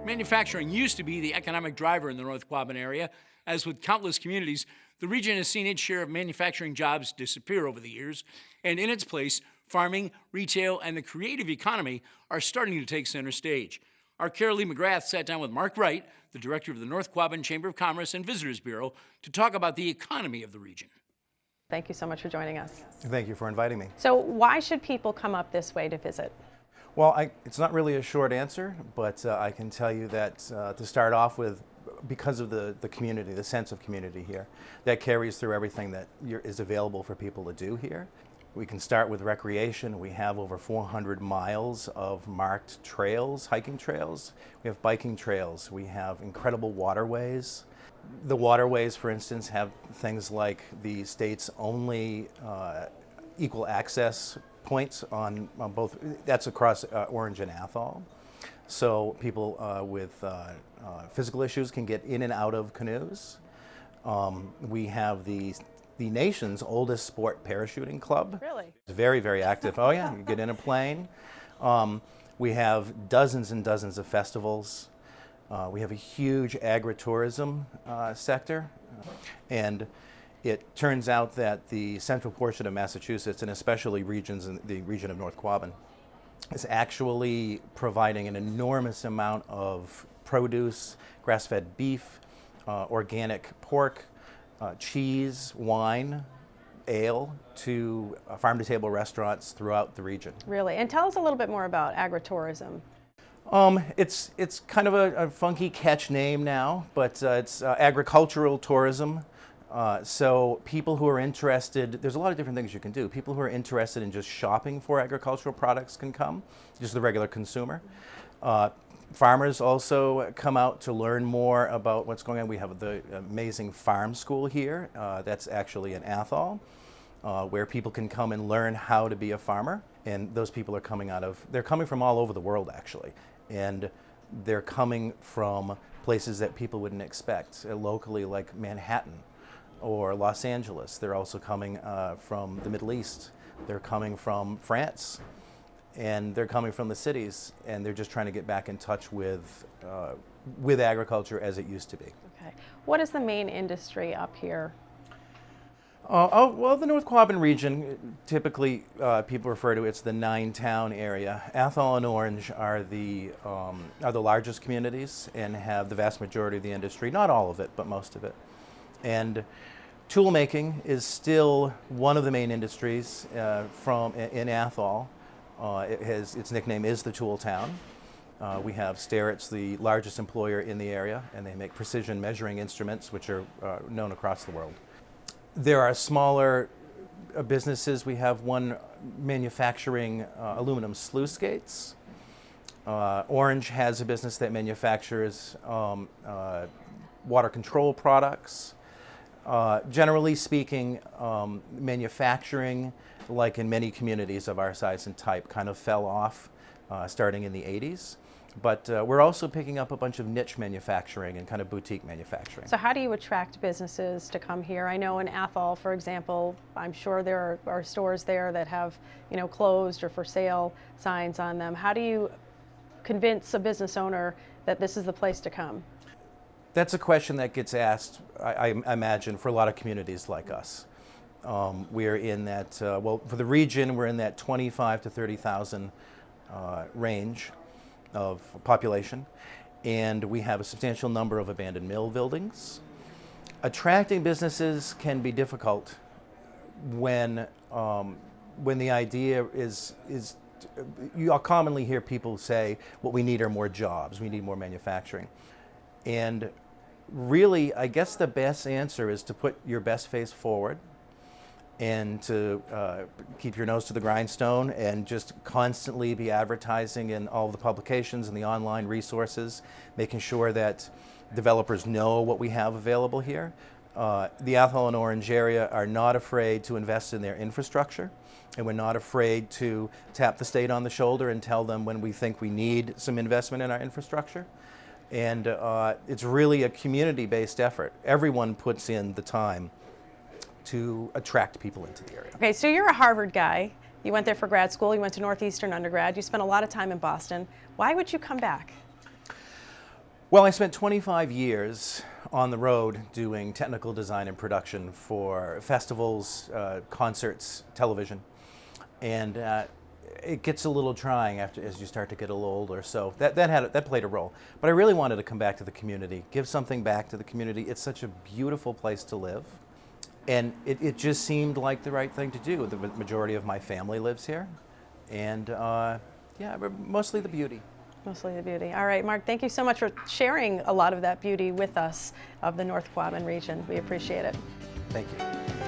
Manufacturing used to be the economic driver in the North Quabbin area. As with countless communities, the region has seen its share of manufacturing jobs disappear over the years, and in its place, farming, retail, and the creative economy are starting to take center stage. Our Carolee McGrath sat down with Mark Wright, the director of the North Quabbin Chamber of Commerce and Visitors Bureau, to talk about the economy of the region. Thank you so much for joining us. Thank you for inviting me. So why should people come up this way to visit? Well, it's not really a short answer, but I can tell you that to start off with, because of the community, the sense of community here, that carries through everything that is available for people to do here. We can start with recreation. We have over 400 miles of marked trails, hiking trails. We have biking trails. We have incredible waterways. The waterways, for instance, have things like the state's only equal access points on both, that's across Orange and Athol. So people with physical issues can get in and out of canoes. We have the nation's oldest sport parachuting club. Really? It's very, very active. Oh yeah, you get in a plane. We have dozens and dozens of festivals. We have a huge agritourism sector, and it turns out that the central portion of Massachusetts, and especially regions in the region of North Quabbin, is actually providing an enormous amount of produce, grass-fed beef, organic pork, cheese, wine, ale to farm-to-table restaurants throughout the region. Really? And tell us a little bit more about agritourism. It's kind of a funky catch name now, but it's agricultural tourism. So people who are interested, there's a lot of different things you can do. People who are interested in just shopping for agricultural products can come, just the regular consumer. Farmers also come out to learn more about what's going on. We have the amazing farm school here. That's actually in Athol, where people can come and learn how to be a farmer. And those people are they're coming from all over the world, actually. And they're coming from places that people wouldn't expect, locally, like Manhattan or Los Angeles. They're also coming from the Middle East. They're coming from France, and they're coming from the cities, and they're just trying to get back in touch with agriculture as it used to be. Okay. What is the main industry up here? Well, the North Quabbin region, typically people refer to it's the 9-town area. Athol and Orange are the largest communities and have the vast majority of the industry, not all of it, but most of it. And tool making is still one of the main industries in Athol. Its nickname is the Tool Town. We have Starrett's, the largest employer in the area, and they make precision measuring instruments, which are known across the world. There are smaller businesses. We have one manufacturing aluminum sluice gates. Orange has a business that manufactures water control products. Generally speaking, manufacturing, like in many communities of our size and type, kind of fell off starting in the 80s. But we're also picking up a bunch of niche manufacturing and kind of boutique manufacturing. So how do you attract businesses to come here? I know in Athol, for example, I'm sure there are stores there that have, closed or for sale signs on them. How do you convince a business owner that this is the place to come? That's a question that gets asked, I imagine, for a lot of communities like us. We're in that, for the region, we're in that 25 to 30,000 range of population, and we have a substantial number of abandoned mill buildings. Attracting businesses can be difficult when the idea is you'll commonly hear people say, what we need are more jobs, we need more manufacturing. And really, I guess the best answer is to put your best face forward and to keep your nose to the grindstone and just constantly be advertising in all the publications and the online resources, making sure that developers know what we have available here. The Athol and Orange area are not afraid to invest in their infrastructure, and we're not afraid to tap the state on the shoulder and tell them when we think we need some investment in our infrastructure. And it's really a community-based effort. Everyone puts in the time to attract people into the area. Okay, so you're a Harvard guy. You went there for grad school. You went to Northeastern undergrad. You spent a lot of time in Boston. Why would you come back? Well, I spent 25 years on the road doing technical design and production for festivals, concerts, television, and it gets a little trying as you start to get a little older. So that played a role. But I really wanted to come back to the community, give something back to the community. It's such a beautiful place to live, and it just seemed like the right thing to do. The majority of my family lives here, and yeah, mostly the beauty. Mostly the beauty. All right, Mark, thank you so much for sharing a lot of that beauty with us of the North Quabbin region. We appreciate it. Thank you.